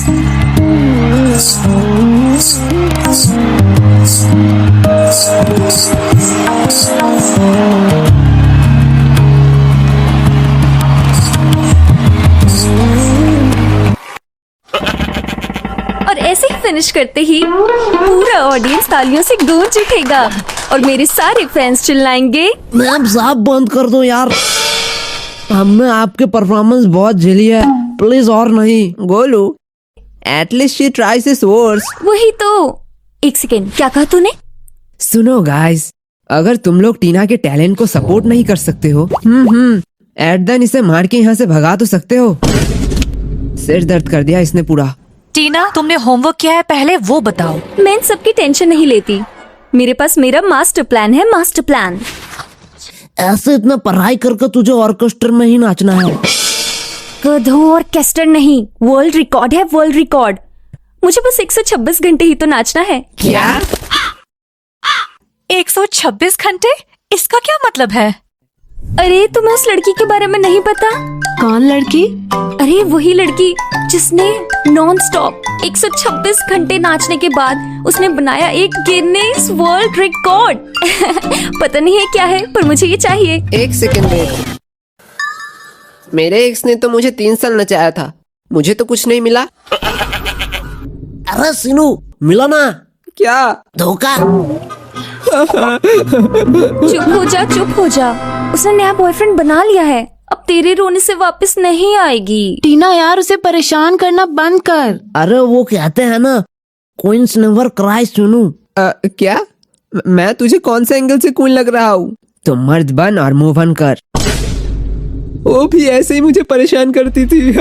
और ऐसे ही फिनिश करते ही पूरा ऑडियंस तालियों से गूंज उठेगा और मेरे सारे फैंस चिल्लाएंगे, मैम साहब बंद कर दो यार, हमने आपके परफॉर्मेंस बहुत झेली है, प्लीज और नहीं। Golu, at least she ट्राइस his worst. वही तो। एक सेकेंड, क्या कहा तूने? सुनो गाइस, अगर तुम लोग टीना के टैलेंट को सपोर्ट नहीं कर सकते हो, एट देन इसे मार के यहाँ से भगा तो सकते हो। सिर दर्द कर दिया इसने पूरा। टीना, तुमने होमवर्क किया है, पहले वो बताओ। मैं इन सबकी टेंशन नहीं लेती, मेरे पास मेरा मास्टर प्लान है, मास्टर प्लान। ऐसे इतना पढ़ाई करके तुझे ऑर्केस्ट्रा में ही नाचना है? गधों, ऑर्केस्ट्रा नहीं, वर्ल्ड रिकॉर्ड है, वर्ल्ड रिकॉर्ड। मुझे बस 126 घंटे ही तो नाचना है। क्या? 126 घंटे? इसका क्या मतलब है? अरे तुम्हें उस लड़की के बारे में नहीं पता? कौन लड़की? अरे वही लड़की जिसने नॉन स्टॉप 126 घंटे नाचने के बाद उसने बनाया एक गिनीज वर्ल्ड रिकॉर्ड। पता नहीं है क्या है, पर मुझे ये चाहिए। एक सेकंड वेट, मेरे एक्स ने तो मुझे 3 साल नचाया था, मुझे तो कुछ नहीं मिला। अरे सीनू, मिला ना? क्या धोखा? चुप हो जा, चुप हो जा। उसने नया बॉयफ्रेंड बना लिया है, अब तेरे रोने से वापस नहीं आएगी। टीना यार, उसे परेशान करना बंद कर। अरे वो कहते हैं ना, क्वींस नेवर क्राई। सुनू, क्या? मैं तुझे कौन से एंगल से क्वीन लग रहा हूँ? तो मर्द बन और मूव ऑन कर। वो भी ऐसे ही मुझे परेशान करती थी।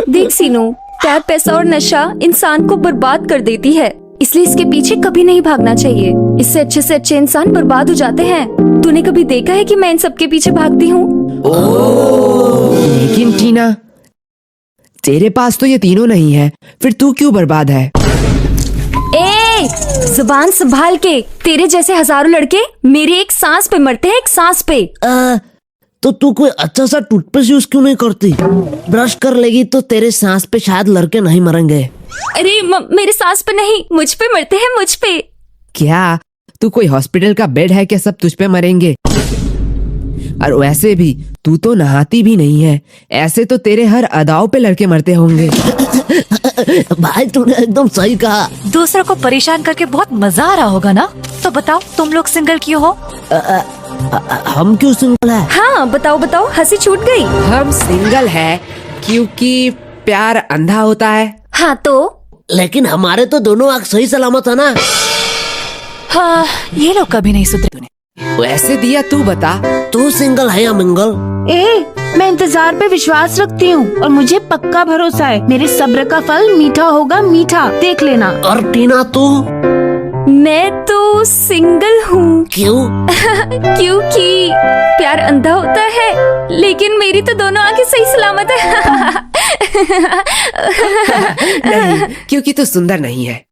देख सीनू, प्यार, पैसा और नशा इंसान को बर्बाद कर देती है, इसलिए इसके पीछे कभी नहीं भागना चाहिए। इससे अच्छे इंसान बर्बाद हो जाते हैं। तूने कभी देखा है कि मैं इन सब के पीछे भागती हूँ? लेकिन टीना, तेरे पास तो ये तीनों नहीं है, फिर तू क्यों बर्बाद है? ए, जुबान संभाल के। तेरे जैसे हजारों लड़के मेरे एक सांस पे मरते हैं, एक सांस पे। तो तू कोई अच्छा सा टूथपेस्ट यूज क्यों नहीं करती? ब्रश कर लेगी तो तेरे सांस पे शायद लड़के नहीं मरेंगे। अरे मेरे सांस पे नहीं, मुझ पे मरते हैं, मुझ पे। क्या तू कोई हॉस्पिटल का बेड है क्या सब तुझ पे मरेंगे? और वैसे भी तू तो नहाती भी नहीं है, ऐसे तो तेरे हर अदाओं पे लड़के मरते होंगे। भाई तूने एकदम सही कहा। दूसरों को परेशान करके बहुत मजा आ रहा होगा ना? तो बताओ, तुम लोग सिंगल क्यों हो? हम क्यों सिंगल है? हाँ बताओ बताओ, हंसी छूट गई। हम सिंगल है क्योंकि प्यार अंधा होता है। हाँ तो? लेकिन हमारे तो दोनों आँख सही सलामत है ना। हाँ, ये लोग कभी नहीं सुधरे। वैसे दिया तू बता, तू सिंगल है या मिंगल? मैं इंतजार पे विश्वास रखती हूँ और मुझे पक्का भरोसा है मेरे सब्र का फल मीठा होगा, मीठा, देख लेना। और टीना तू? मैं तो सिंगल हूँ। क्यों? क्योंकि प्यार अंधा होता है, लेकिन मेरी तो दोनों आंखें सही सलामत है। नहीं, क्योंकि तू सुंदर नहीं है।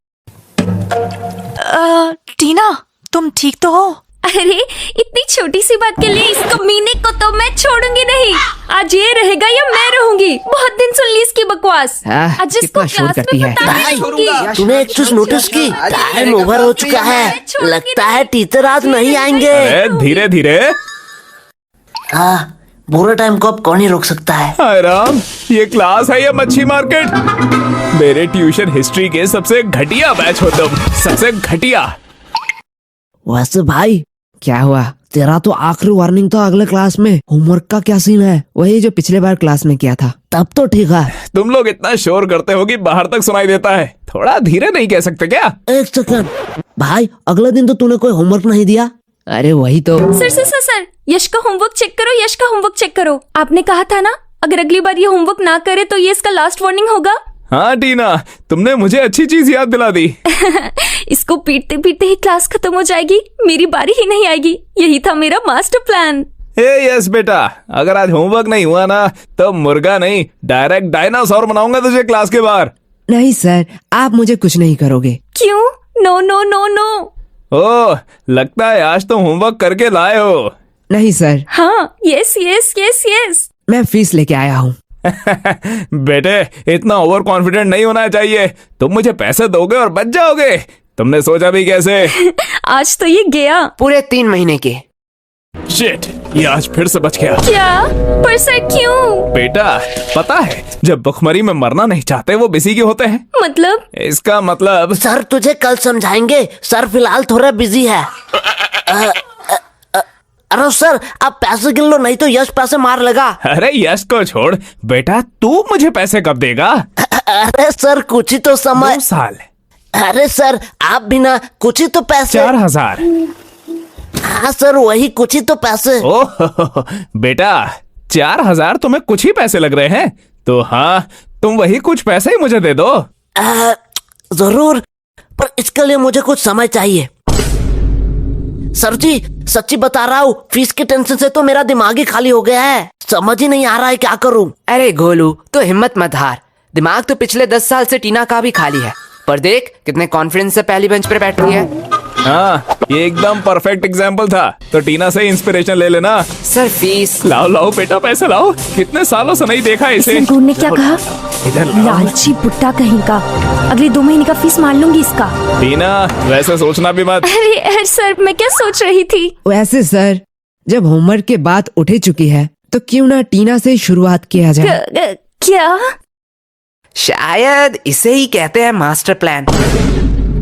टीना, तुम ठीक तो हो? अरे इतनी छोटी सी बात के लिए इस कमीने को तो मैं छोड़ूंगी नहीं। आज ये रहेगा या मैं रहूंगी। बहुत दिन सुन ली इसकी बकवास। आज इसको क्लास में बताऊंगी। तूने एक चीज नोटिस की? टाइम ओवर हो चुका है, लगता है टीचर आज नहीं आएंगे। धीरे धीरे। बुरे टाइम को अब कौन ही रोक सकता है? हाय राम, ये क्लास है या मच्छी मार्केट? मेरे ट्यूशन हिस्ट्री के सबसे घटिया बैच हो तुम, सबसे घटिया। वैसे भाई क्या हुआ? तेरा तो आखिरी वार्निंग था अगले क्लास में। होमवर्क का क्या सीन है? वही जो पिछले बार क्लास में किया था। तब तो ठीक है। तुम लोग इतना शोर करते हो कि बाहर तक सुनाई देता है, थोड़ा धीरे नहीं कह सकते क्या? एक सेकंड भाई, अगले दिन तो तूने कोई होमवर्क नहीं दिया। अरे वही तो। सर, यश का होमवर्क चेक करो, यश का होमवर्क चेक करो। आपने कहा था ना, अगर अगली बार ये होमवर्क ना करे तो ये इसका लास्ट वार्निंग होगा। हाँ टीना, तुमने मुझे अच्छी चीज याद दिला दी। इसको पीटते पीटते ही क्लास खत्म हो जाएगी, मेरी बारी ही नहीं आएगी। यही था मेरा मास्टर प्लान। यस बेटा, अगर आज होमवर्क नहीं हुआ ना तो मुर्गा नहीं, डायरेक्ट डायनासोर बनाऊंगा तुझे क्लास के बाहर। नहीं सर, आप मुझे कुछ नहीं करोगे। क्यों? No no no no. ओह, लगता है आज तो होमवर्क करके लाए हो। नहीं सर। हाँ, यस यस यस यस। मैं फीस लेके आया हूँ। बेटे इतना ओवर कॉन्फिडेंट नहीं होना चाहिए। तुम मुझे पैसे दोगे और बच जाओगे। तुमने सोचा भी कैसे? आज तो ये गया। पूरे 3 महीने के। शिट, ये आज फिर से बच गया। क्या? पर सर क्यों? बेटा पता है, जब भुखमरी में मरना नहीं चाहते वो बिजी क्यों होते हैं? मतलब? इसका मतलब सर तुझे कल समझाएंगे, सर फिलहाल थोड़ा बिजी है। अरे सर आप पैसे गिन लो, नहीं तो यश पैसे मार लेगा। अरे यश को छोड़ बेटा, तू मुझे पैसे कब देगा? अरे सर कुछ ही तो समय। 2 साल। अरे सर आप भी ना, कुछ ही तो पैसे। 4000। हाँ सर वही कुछ ही तो पैसे। ओह बेटा, 4000 तुम्हें कुछ ही पैसे लग रहे हैं? तो हाँ, तुम वही कुछ पैसे ही मुझे दे दो। जरूर, पर इसके लिए मुझे कुछ समय चाहिए। सर जी सच्ची बता रहा हूँ, फीस के टेंशन से तो मेरा दिमाग ही खाली हो गया है। समझ ही नहीं आ रहा है क्या करूँ। अरे गोलू, तो हिम्मत मत हार। दिमाग तो पिछले 10 साल से टीना का भी खाली है, पर देख कितने कॉन्फिडेंस से पहली बेंच पर बैठ रही है। हाँ, ये एकदम परफेक्ट एग्जाम्पल था। तो टीना से इंस्पिरेशन ले लेना। Sir fees. लाओ लाओ बेटा, पैसे लाओ। कितने सालों से नहीं देखा इसे। सिंगूर ने क्या कहा? इधर लाओ। लालची बुट्टा कहीं का। अगले 2 महीने का फीस मार लूंगी इसका। टीना वैसे सोचना भी मत। अरे सर, मैं क्या सोच रही थी? वैसे सर, जब होमवर्क के बात उठ ही चुकी है तो क्यों ना टीना से ही शुरुआत किया जाए। क्या? शायद इसे ही कहते हैं मास्टर प्लान।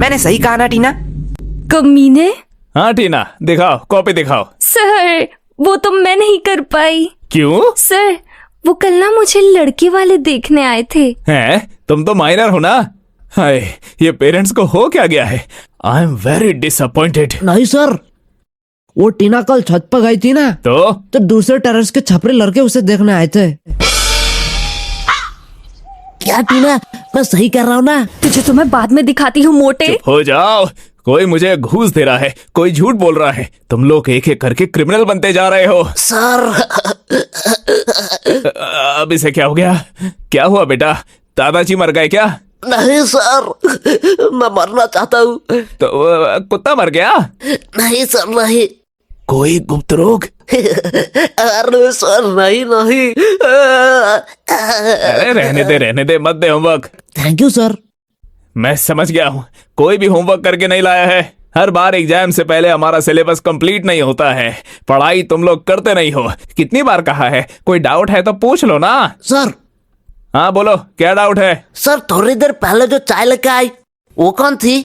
मैंने सही कहा ना टीना? कमीने। हाँ टीना, दिखाओ, कॉपी दिखाओ। सर वो तो मैं नहीं कर पाई। क्यों? सर वो कल ना मुझे लड़के वाले देखने आए थे। हैं? तुम तो माइनर हो ना? हाय, ये पेरेंट्स को हो क्या गया है? I am very disappointed. नहीं सर, वो टीना कल छत पर गई थी ना, तो दूसरे टेरेस के छपरे लड़के उसे देखने आए थे। क्या टीना, मैं सही कर रहा हूँ ना? तुझे तो मैं बाद में दिखाती हूँ मोटे। चुप हो जाओ। कोई मुझे घूस दे रहा है, कोई झूठ बोल रहा है। तुम लोग एक एक करके क्रिमिनल बनते जा रहे हो। सर अब इसे क्या हो गया? क्या हुआ बेटा? दादाजी मर गए क्या? नहीं सर, मैं मरना चाहता हूँ। तो कुत्ता मर गया? नहीं सर नहीं। कोई गुप्त रोग? अरे सर नहीं नहीं। अरे रहने दे, मत दे होमवर्क। Thank you sir. मैं समझ गया हूँ, कोई भी होमवर्क करके नहीं लाया है। हर बार एग्जाम से पहले हमारा सिलेबस कंप्लीट नहीं होता है। पढ़ाई तुम लोग करते नहीं हो। कितनी बार कहा है, कोई डाउट है तो पूछ लो ना। सर। हाँ बोलो, क्या डाउट है? सर थोड़ी देर पहले जो चाय लेके आई वो कौन थी?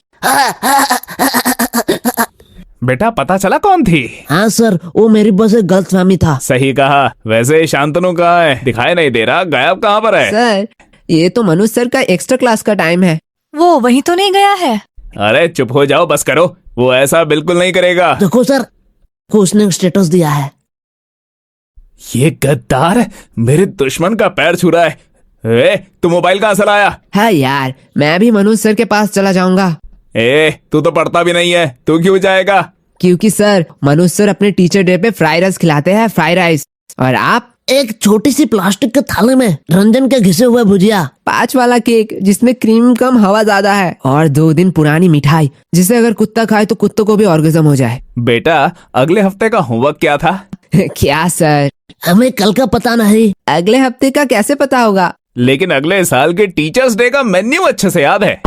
बेटा पता चला कौन थी? हाँ सर, वो मेरी बस एक गलतफहमी था। सही कहा। वैसे शांतनु कहाँ है? दिखाई नहीं दे रहा, गायब कहाँ पर है? सर ये तो मनुष्य सर का एक्स्ट्रा क्लास का टाइम है। वो वहीं तो नहीं गया है? अरे चुप हो जाओ, बस करो। वो ऐसा बिल्कुल नहीं करेगा। देखो सर, उसने स्टेटस दिया है। ये गद्दार मेरे दुश्मन का पैर छू रहा है। तू मोबाइल कहाँ से लाया? हाँ यार, मैं भी मनोज सर के पास चला जाऊंगा। तू तो पढ़ता भी नहीं है, तू क्यों जाएगा? क्योंकि सर मनोज सर अपने टीचर डे पे फ्राई राइस खिलाते हैं, फ्राई राइस। और आप एक छोटी सी प्लास्टिक के थाले में रंजन के घिसे हुए भुजिया, 5 वाला केक जिसमें क्रीम कम हवा ज्यादा है, और 2 दिन पुरानी मिठाई जिसे अगर कुत्ता खाए तो कुत्तों को भी ऑर्गेज्म हो जाए। बेटा अगले हफ्ते का होमवर्क क्या था? क्या सर? हमें कल का पता नहीं। अगले हफ्ते का कैसे पता होगा? लेकिन अगले साल के टीचर्स डे का मेन्यू अच्छे से याद है।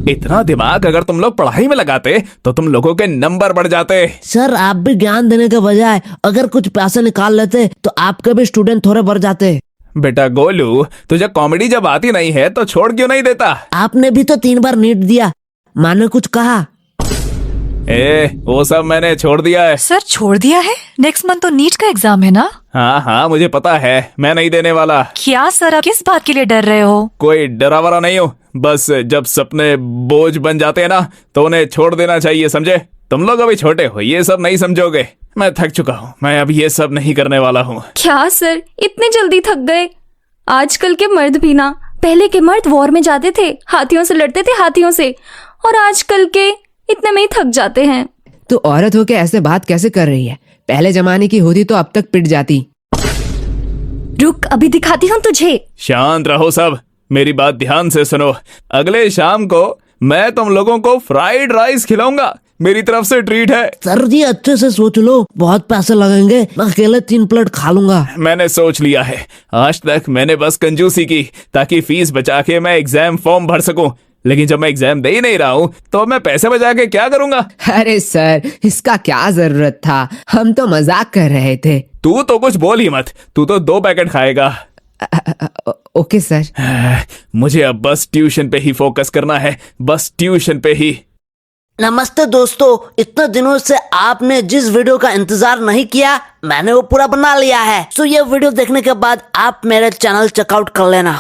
इतना दिमाग अगर तुम लोग पढ़ाई में लगाते तो तुम लोगों के नंबर बढ़ जाते। सर आप भी ज्ञान देने के बजाय अगर कुछ पैसे निकाल लेते तो आपके भी स्टूडेंट थोड़े बढ़ जाते। बेटा गोलू, तुझे कॉमेडी जब आती नहीं है तो छोड़ क्यों नहीं देता? आपने भी तो 3 बार नीट दिया, माने कुछ कहा? वो सब मैंने छोड़ दिया है। सर छोड़ दिया है? नेक्स्ट मंथ तो नीट का एग्जाम है ना? हाँ मुझे पता है, मैं नहीं देने वाला। क्या सर, आप किस बात के लिए डर रहे हो? कोई डरा वरा नहीं हूँ, बस जब सपने बोझ बन जाते हैं ना तो उन्हें छोड़ देना चाहिए, समझे? तुम लोग अभी छोटे हो, ये सब नहीं समझोगे। मैं थक चुका हूँ, मैं अब ये सब नहीं करने वाला हूँ। क्या सर, इतने जल्दी थक गए? आजकल के मर्द भी ना, पहले के मर्द वॉर में जाते थे, हाथियों से लड़ते थे, हाथियों से, और आजकल के इतने में ही थक जाते हैं। तो औरत होके ऐसे बात कैसे कर रही है? पहले जमाने की होती तो अब तक पिट जाती। रुक, अभी दिखाती हूँ तुझे। शांत रहो सब, मेरी बात ध्यान से सुनो। अगले शाम को मैं तुम लोगों को फ्राइड राइस खिलाऊंगा। मेरी तरफ से ट्रीट है। सर जी अच्छे से सोच लो, बहुत पैसे लगेंगे, मैं अकेले 3 प्लेट खा लूंगा। मैंने सोच लिया है, आज तक मैंने बस कंजूसी की ताकि फीस बचा के मैं एग्जाम फॉर्म भर सकूं, लेकिन जब मैं एग्जाम दे ही नहीं रहा हूँ तो मैं पैसे बचा के क्या करूंगा? अरे सर, इसका क्या जरूरत था, हम तो मजाक कर रहे थे। तू तो कुछ बोल ही मत, तू तो 2 पैकेट खाएगा। Okay sir. मुझे अब बस ट्यूशन पे ही फोकस करना है, बस ट्यूशन पे ही। नमस्ते दोस्तों, इतने दिनों से आपने जिस वीडियो का इंतजार नहीं किया, मैंने वो पूरा बना लिया है। सो ये वीडियो देखने के बाद आप मेरे चैनल चेकआउट कर लेना।